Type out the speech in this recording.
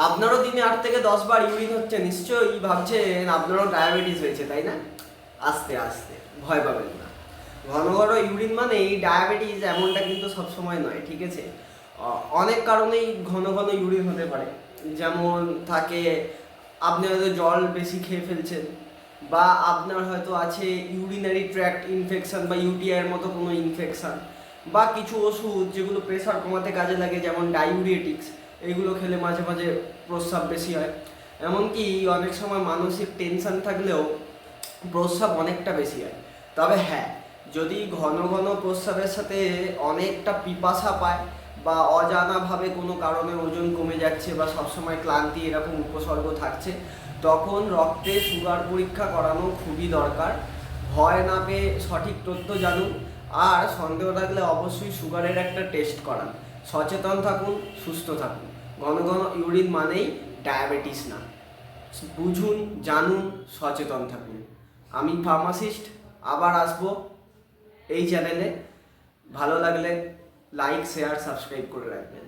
আপনারও দিনে 8 থেকে 10 বার ইউরিন হচ্ছে, নিশ্চয়ই ভাবছেন আপনারও ডায়াবেটিস হয়েছে, তাই না? আস্তে আস্তে, ভয় পাবেন না। ঘন ঘন ইউরিন মানেই ডায়াবেটিস এমনটা কিন্তু সবসময় নয়, ঠিক আছে? অনেক কারণেই ঘন ঘন ইউরিন হতে পারে। যেমন থাকে আপনি হয়তো জল বেশি খেয়ে ফেলছেন, বা আপনার হয়তো আছে ইউরিনারি ট্র্যাক্ট ইনফেকশন বা ইউটিআইয়ের মতো কোনো ইনফেকশন, বা কিছু ওষুধ যেগুলো প্রেশার কমাতে কাজে লাগে, যেমন ডাইউরেটিক্স, এইগুলো খেলে মাঝে মাঝে প্রস্রাব বেশি হয়। এমনকি অনেক সময় মানসিক টেনশন থাকলেও প্রস্রাব অনেকটা বেশি হয়। তবে হ্যাঁ, যদি ঘন ঘন প্রস্রাবের সাথে অনেকটা পিপাসা পায়, বা অজানাভাবে কোনো কারণে ওজন কমে যাচ্ছে, বা সবসময় ক্লান্তি এরকম উপসর্গ থাকছে, তখন রক্তে সুগার পরীক্ষা করানো খুবই দরকার। ভয় না পেয়ে সঠিক তথ্য জানুন, আর সন্দেহ থাকলে অবশ্যই সুগারের একটা টেস্ট করান। সচেতন থাকুন, সুস্থ থাকুন। ঘন ঘন ইউরিন মানেই ডায়াবেটিস না। বুঝুন, জানুন, সচেতন থাকুন। আমি ফার্মাসিস্ট, আবার আসবো এই চ্যানেলে। ভালো লাগলে লাইক, শেয়ার, সাবস্ক্রাইব করে রাখবেন।